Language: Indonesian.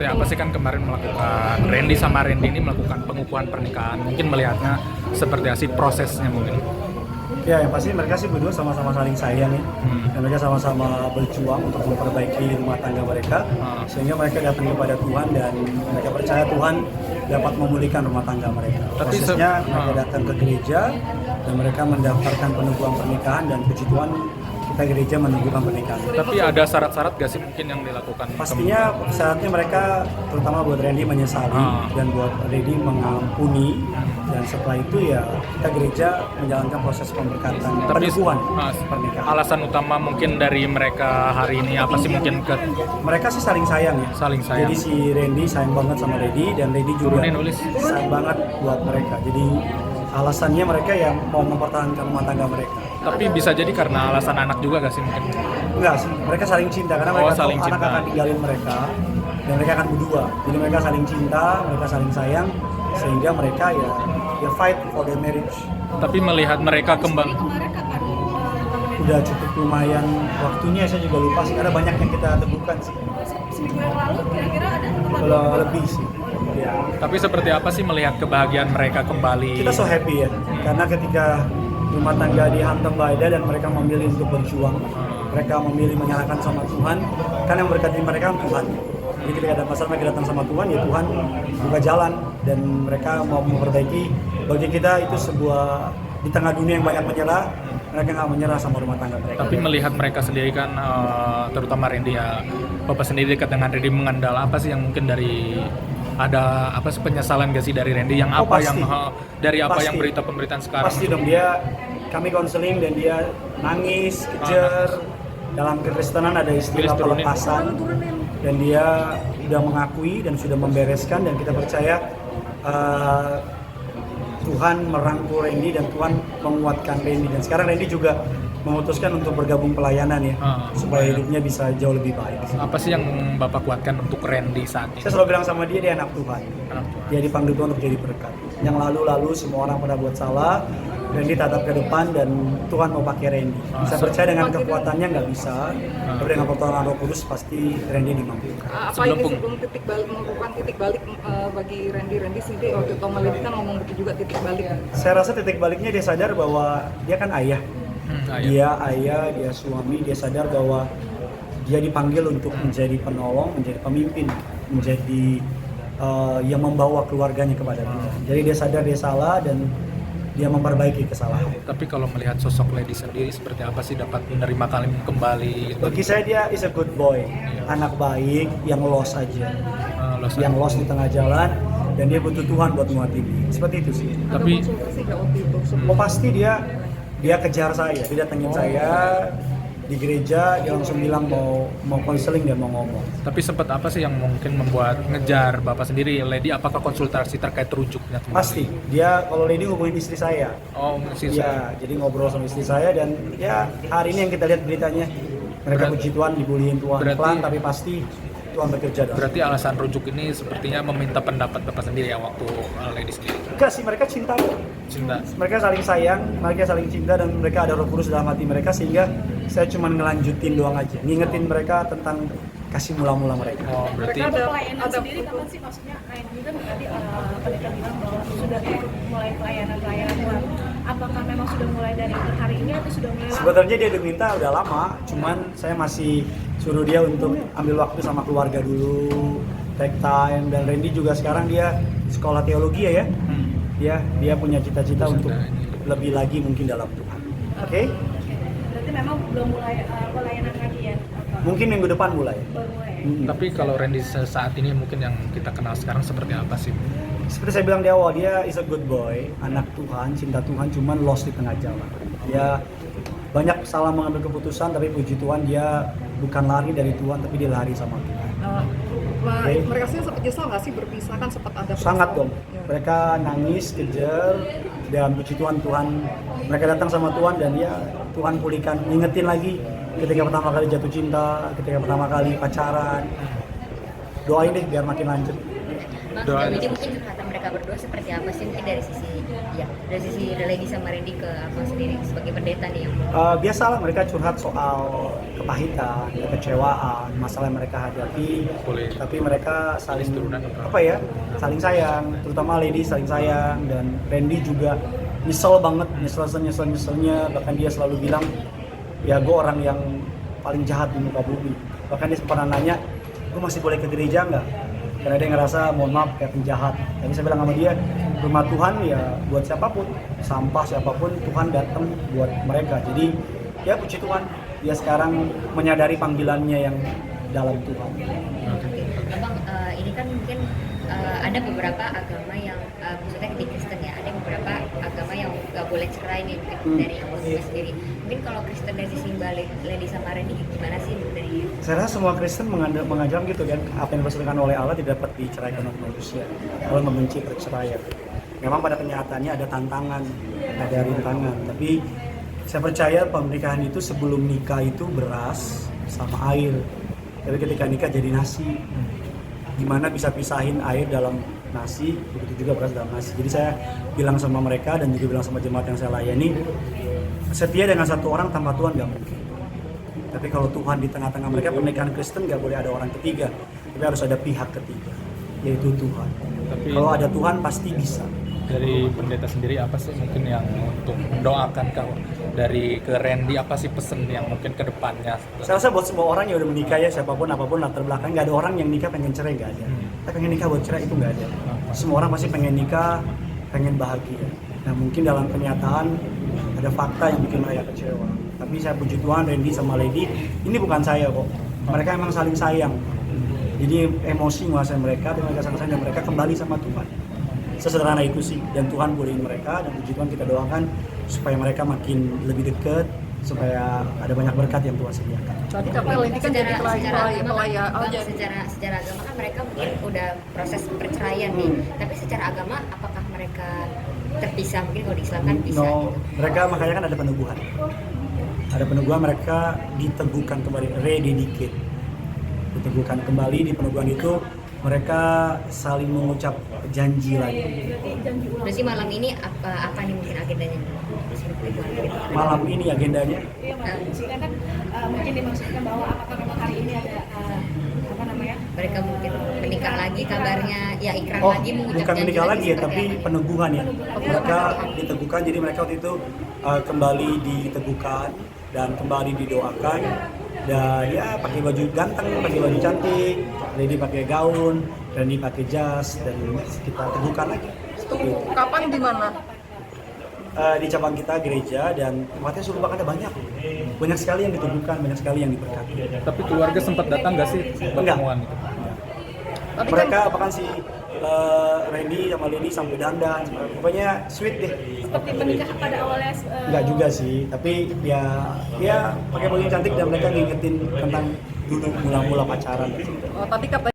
Ya, apa sih kan kemarin melakukan Randy sama Randy ini melakukan pengukuhan pernikahan, mungkin melihatnya seperti apa sih prosesnya mungkin? Ya, yang pasti mereka sih berdua sama-sama saling sayang ya. Dan mereka sama-sama berjuang untuk memperbaiki rumah tangga mereka, sehingga mereka datang kepada Tuhan dan mereka percaya Tuhan dapat memulihkan rumah tangga mereka. Tapi prosesnya mereka datang ke gereja dan mereka mendaftarkan penubuhan pernikahan dan puji Tuhan kita gereja menunjukkan pernikahan. Tapi ada syarat-syarat gak sih mungkin yang dilakukan? Pastinya syaratnya mereka terutama buat Randy menyesali dan buat Randy mengampuni, dan setelah itu ya kita gereja menjalankan proses pemberkatan penubuhan pernikahan. Alasan utama mungkin dari mereka hari ini apa sih mungkin Mereka sih saling sayang ya. Saling sayang. Jadi si Randy sayang banget sama Randy dan Randy juga sayang banget buat mereka. Jadi alasannya mereka ya mau mempertahankan rumah tangga mereka. Tapi bisa jadi karena alasan anak juga gak sih mungkin? Enggak sih, mereka saling cinta karena mereka tahu anak akan tinggalin mereka dan mereka akan berdua. Jadi mereka saling cinta, mereka saling sayang sehingga mereka ya fight for their marriage. Tapi melihat mereka kembang Udah cukup lumayan waktunya, saya juga lupa sih karena banyak yang kita temukan sih. Seminggu yang lalu kira-kira ada Kalau lebih sih. Ya. Tapi seperti apa sih melihat kebahagiaan mereka kembali? Kita so happy ya, karena ketika rumah tangga dihantam badai dan mereka memilih untuk berjuang, mereka memilih menyerahkan sama Tuhan, kan yang berkati mereka Tuhan. Jadi ketika ada masalah mereka datang sama Tuhan, ya Tuhan buka jalan dan mereka mau memperbaiki. Bagi kita itu sebuah, di tengah dunia yang banyak menyerah, mereka nggak menyerah sama rumah tangga mereka. Tapi melihat mereka sendiri kan, terutama Randy ya, Bapak sendiri dekat dengan Randy, mengendal apa sih yang mungkin dari ada apa sih penyesalan gak sih dari Randy yang apa pasti. Yang berita pemberitaan sekarang? Pasti dong, kami konseling dan dia nangis, kejar. Dalam kekristenan ada istilah pelepasan dan dia sudah mengakui dan sudah membereskan, dan kita percaya Tuhan merangkul Randy dan Tuhan menguatkan Randy, dan sekarang Randy juga memutuskan untuk bergabung pelayanan ya, supaya hidupnya bisa jauh lebih baik. Apa sih yang Bapak kuatkan untuk Randy saat ini? Saya selalu bilang sama dia anak Tuhan. Dia dipanggil Tuhan untuk jadi berkat. Yang lalu-lalu semua orang pada buat salah, Randy tatap ke depan dan Tuhan mau pakai Randy. Saya percaya dengan kekuatannya nggak bisa, tapi dengan pertolongan Roh Kudus pasti Randy dimampukan. Apa ini sebelum titik balik, merupakan titik balik bagi Randy sendiri? Waktu Tom Maledi kan ngomong begitu juga titik balik. Saya rasa titik baliknya dia sadar bahwa dia kan ayah. Dia ayah, dia suami, dia sadar bahwa dia dipanggil untuk menjadi penolong, menjadi pemimpin, menjadi yang membawa keluarganya kepada Tuhan. Jadi dia sadar dia salah dan dia memperbaiki kesalahan. Tapi kalau melihat sosok Lady sendiri seperti apa sih dapat menerima kalian kembali? Bagi saya dia is a good boy, anak baik yang lost aja, yang lost di tengah jalan dan dia butuh Tuhan buat nguatin dia. Seperti itu sih. Tapi pasti dia kejar saya, dia datengin saya di gereja, dia langsung bilang mau konseling dan mau ngomong. Tapi sempat apa sih yang mungkin membuat ngejar Bapak sendiri, Lady? Apakah konsultasi terkait rujuknya? Pasti, dia kalau Lady hubungin istri saya. Oh, istri saya. Jadi ngobrol sama istri saya dan ya hari ini yang kita lihat beritanya, mereka puji Tuhan, dibuliin Tuhan, pelan tapi pasti Tuhan bekerja. Berarti alasan rujuk ini sepertinya meminta pendapat Bapak sendiri ya waktu Lady sendiri? Enggak sih, mereka cinta. Mereka saling sayang, mereka saling cinta dan mereka ada Roh Kudus dalam hati mereka, sehingga saya cuma ngelanjutin doang aja, ngingetin mereka tentang kasih mula-mula mereka. Oh, berarti ada pelayanan sendiri kapan sih, maksudnya ini kan tadi pendeta bilang bahwa sudah mulai pelayanan Tuhan. Apakah memang sudah mulai dari hari ini atau sudah mulai? Sebenarnya dia udah minta udah lama, cuman saya masih suruh dia untuk ambil waktu sama keluarga dulu, take time. Dan Randy juga sekarang dia sekolah teologi ya. Dia punya cita-cita untuk lebih lagi mungkin dalam Tuhan. Oke? Berarti memang belum mulai pelayanan lagi ya? Mungkin minggu depan mulai. Tapi kalau Randy saat ini mungkin yang kita kenal sekarang seperti apa sih? Seperti saya bilang di awal, dia is a good boy, anak Tuhan, cinta Tuhan, cuman lost di tengah jalan. Dia banyak salah mengambil keputusan, tapi puji Tuhan dia bukan lari dari Tuhan, tapi dia lari sama Tuhan. Mereka sih sempat nyesal nggak sih berpisah, kan sempat ada sangat dong. Mereka nangis, kejar, dan puji Tuhan, mereka datang sama Tuhan dan ya Tuhan pulihkan, ngingetin lagi ketika pertama kali jatuh cinta, ketika pertama kali pacaran. Doain deh biar makin lanjut. Doain. Jadi mungkin kata mereka mereka berdua seperti apa sih, mungkin dari sisi Lady sama Randy ke Abang sendiri sebagai pendeta nih yang Biasalah mereka curhat soal kepahitan, kekecewaan, masalah yang mereka hadapi. Boleh. Tapi mereka saling Turunan atau saling sayang, terutama Lady saling sayang, dan Randy juga nyesel banget, nyeselnya, bahkan dia selalu bilang, ya gue orang yang paling jahat di muka bumi. Bahkan dia pernah nanya, gue masih boleh ke gereja nggak? Karena dia ngerasa, mohon maaf, kayak penjahat. Tapi saya bilang sama dia, rumah Tuhan ya buat siapapun, sampah siapapun, Tuhan datang buat mereka. Jadi ya puji Tuhan, dia sekarang menyadari panggilannya yang dalam Tuhan. Oke. Abang, ini kan mungkin ada beberapa agama yang maksudnya di Kristen ya, ada beberapa agama yang nggak boleh cerai nih mungkin dari Abang sendiri. Mungkin kalau Kristen dari sisi Mbak Lady sama Randy gimana sih dari? Saya rasa semua Kristen mengajar gitu kan, apa yang dipersilakan oleh Allah tidak dapat diceraikan oleh manusia. Allah membenci perceraian. Memang pada kenyataannya ada tantangan, ada rintangan, tapi saya percaya pernikahan itu sebelum nikah itu beras sama air, tapi ketika nikah jadi nasi. Gimana bisa pisahin air dalam nasi, begitu juga beras dalam nasi. Jadi saya bilang sama mereka dan juga bilang sama jemaat yang saya layani, setia dengan satu orang tanpa Tuhan gak mungkin. Tapi kalau Tuhan di tengah-tengah mereka, pernikahan Kristen gak boleh ada orang ketiga, tapi harus ada pihak ketiga, yaitu Tuhan. Tapi Kalau ada Tuhan pasti bisa. dari pendeta sendiri apa sih mungkin yang untuk mendoakan kau dari ke Randy, apa sih pesan yang mungkin ke depannya? Saya rasa buat semua orang yang udah menikah ya, siapapun apapun latar belakang, gak ada orang yang nikah pengen cerai, gak ada. Tapi pengen nikah buat cerai itu gak ada. Semua orang pasti pengen nikah, pengen bahagia. Nah mungkin dalam kenyataan ada fakta yang bikin mereka kecewa. Tapi saya puji Tuhan, Randy sama Lady, ini bukan saya kok. Mereka emang saling sayang. Jadi emosi menguasai mereka, dan mereka saling sayang, dan mereka kembali sama Tuhan. Sesederhana itu sih, dan Tuhan bolehin mereka, dan puji Tuhan kita doakan supaya mereka makin lebih dekat, supaya ada banyak berkat yang Tuhan sediakan. Tapi kapel ini kan jadi secara agama kan mereka mungkin udah proses perceraian nih, tapi secara agama apakah mereka terpisah? Mungkin kalau di Islam kan bisa gitu. Mereka makanya kan ada peneguhan. Ada peneguhan, mereka diteguhkan kembali, rededicate. Diteguhkan kembali, di peneguhan itu mereka saling mengucap janji lagi. Berarti malam ini apa nih mungkin agendanya? Malam ini agendanya? Iya, maksudnya kan mungkin dimaksudkan bahwa apakah memang hari ini ada apa namanya? Mereka mungkin menikah lagi kabarnya, ya ikrar Oh, lagi mengucap bukan janji menikah lagi ya, seperti tapi apa? peneguhan ya. Mereka diteguhkan, jadi mereka waktu itu kembali diteguhkan dan kembali didoakan. Dan ya pakai baju ganteng, pakai baju cantik, Lady pakai gaun, Randy pakai jas, dan kita teguhkan lagi. Kapan, di mana? Di cabang kita gereja, dan tempatnya suruh ada banyak sekali yang diteguhkan, banyak sekali yang diberkati. Tapi keluarga sempat datang nggak sih pertemuan itu? Mereka bahkan si Randy sama Lady sampai dandan, pokoknya sweet deh. Seperti menikah pada awalnya Enggak juga sih, tapi ya pakai baju cantik dan mereka ngingetin tentang dulu mula-mula pacaran. Oh, tapi katanya